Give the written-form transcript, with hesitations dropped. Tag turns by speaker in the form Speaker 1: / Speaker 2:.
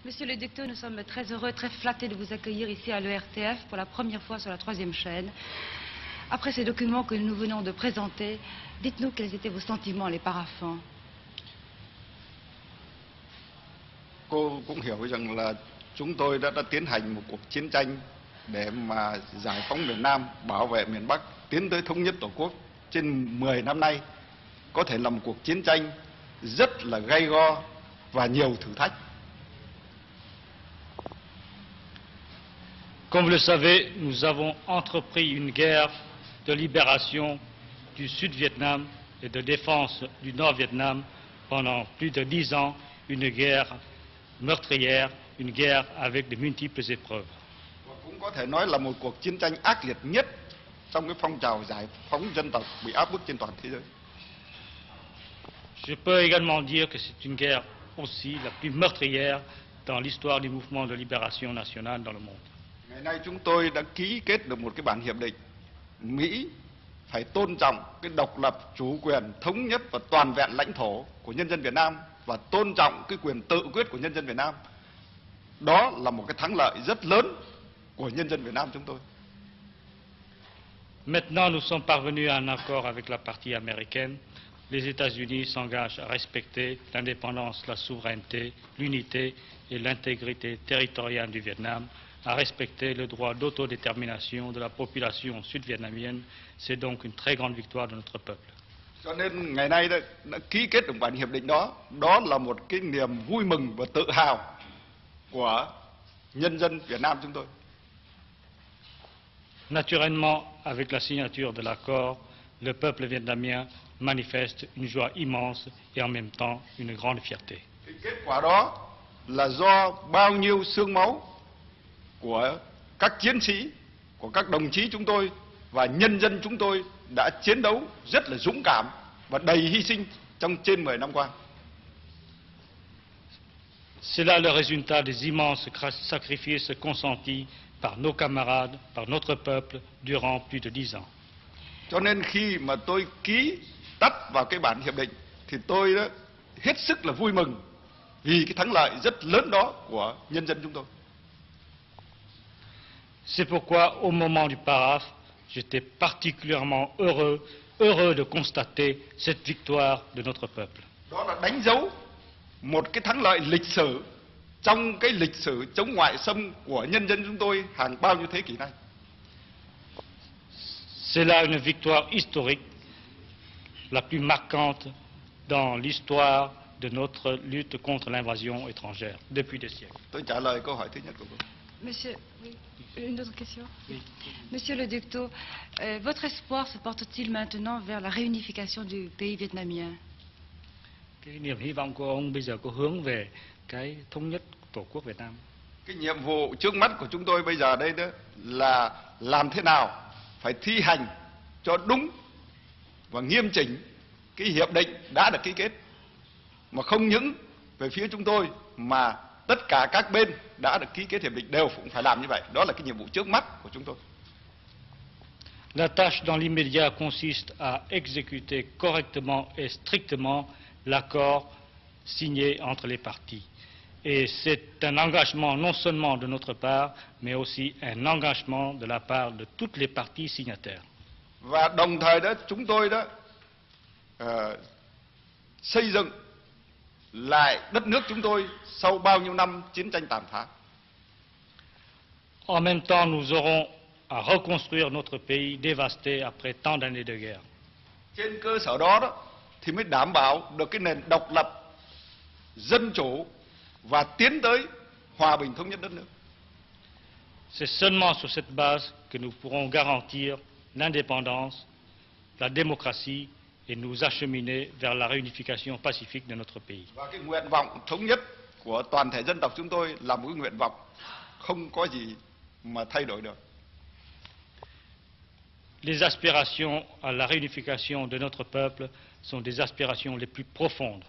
Speaker 1: Monsieur le Ducteau, nous sommes très heureux, très flattés de vous accueillir ici à l'ERTF pour la première fois sur la 3e chaîne. Après ces documents que nous venons de présenter, dites-nous quels étaient vos sentiments les paraphants.
Speaker 2: Cô cũng hiểu rằng là chúng tôi đã tiến hành một cuộc chiến tranh để mà giải phóng miền Nam, bảo vệ miền Bắc, tiến tới thống nhất Tổ quốc trên 10 năm nay. Có thể là một cuộc chiến tranh rất là gay go và nhiều thử thách.
Speaker 3: Comme vous le savez, nous avons entrepris une guerre de libération du Sud-Vietnam et de défense du Nord-Vietnam pendant plus de 10 ans, une guerre meurtrière, une guerre avec de multiples épreuves.
Speaker 2: Và cũng có thể nói là một cuộc chiến tranh ác liệt nhất trong cái phong trào giải phóng dân tộc bị áp bức trên toàn thế giới.
Speaker 3: Je peux également dire que c'est une guerre aussi la plus meurtrière dans l'histoire du mouvement de libération nationale dans le monde.
Speaker 2: Ngày nay chúng tôi đã ký kết được một cái bản hiệp định Mỹ phải tôn trọng cái độc lập, chủ quyền, thống nhất và toàn vẹn lãnh thổ của nhân dân Việt Nam và tôn trọng cái quyền tự quyết của nhân dân Việt Nam. Đó là một cái thắng lợi rất lớn của nhân dân Việt Nam chúng tôi.
Speaker 3: Maintenant, nous sommes parvenus à un accord avec la partie américaine. Les États-Unis s'engagent à respecter l'indépendance, la souveraineté, l'unité et l'intégrité territoriale du Vietnam, à respecter le droit d'autodétermination de la population sud-vietnamienne. C'est donc une très grande victoire de notre peuple.
Speaker 2: Cho nên ngày nay đã ký kết được bản hiệp định đó, đó là một cái niềm vui mừng và tự hào của nhân dân Việt Nam chúng tôi.
Speaker 3: Naturellement, avec la signature de l'accord, le peuple vietnamien manifeste une joie immense et en même temps une grande fierté.
Speaker 2: Cái kết quả đó là do bao nhiêu xương máu của các chiến sĩ, của các đồng chí chúng tôi và nhân dân chúng tôi đã chiến đấu rất là dũng cảm và đầy hy sinh trong trên 10 năm qua.
Speaker 3: C'est là le résultat des immenses sacrifices consentis par nos camarades, par notre peuple durant plus de 10 ans.
Speaker 2: Cho nên khi mà tôi ký tắt vào cái bản hiệp định thì tôi đó hết sức là vui mừng vì cái thắng lợi rất lớn đó của nhân dân chúng tôi.
Speaker 3: C'est pourquoi au moment du paraphe, j'étais particulièrement heureux de constater cette victoire de notre peuple.
Speaker 2: Đó là đánh dấu một cái thắng lợi lịch sử trong cái lịch sử chống ngoại xâm của nhân dân chúng tôi hàng bao nhiêu thế kỷ nay.
Speaker 3: C'est là une victoire historique, la plus marquante dans l'histoire de notre lutte contre l'invasion étrangère depuis des siècles.
Speaker 2: Tôi trả lời câu hỏi thứ nhất của cô.
Speaker 1: Monsieur, oui, une autre question. Oui. Monsieur le Ducteau, votre espoir se porte-t-il maintenant vers la réunification du pays vietnamien?
Speaker 3: Cái niềm hy vọng của ông bây giờ có hướng về cái thống nhất Tổ quốc Việt Nam.
Speaker 2: Cái nhiệm vụ trước mắt của chúng tôi bây giờ đây đó là làm thế nào phải thi hành cho đúng và nghiêm chỉnh cái hiệp định đã được ký kết, mà không những về phía chúng tôi mà tất cả các bên đã được ký kết hiệp định đều cũng phải làm như vậy. Đó là cái nhiệm vụ trước mắt của chúng tôi.
Speaker 3: La tâche dans l'immédiat consiste à exécuter correctement et strictement l'accord signé entre les parties. Et c'est un engagement non seulement de notre part, mais aussi un engagement de la part de toutes les parties signataires.
Speaker 2: Và đồng thời đó chúng tôi đó xây dựng lại đất nước chúng tôi sau bao nhiêu năm chiến tranh tàn phá.
Speaker 3: En même temps, nous aurons à reconstruire notre pays dévasté après tant d'années de guerre.
Speaker 2: Trên cơ sở đó thì mới đảm bảo được cái nền độc lập, dân chủ và tiến tới hòa bình thống nhất đất nước.
Speaker 3: C'est seulement sur cette base que nous pourrons garantir l'indépendance, la démocratie et nous acheminer vers la réunification pacifique de notre pays.
Speaker 2: Và cái nguyện vọng thống nhất của toàn thể dân tộc chúng tôi là một cái nguyện vọng không có gì mà thay đổi được.
Speaker 3: Les aspirations à la réunification de notre peuple sont des aspirations les plus profondes.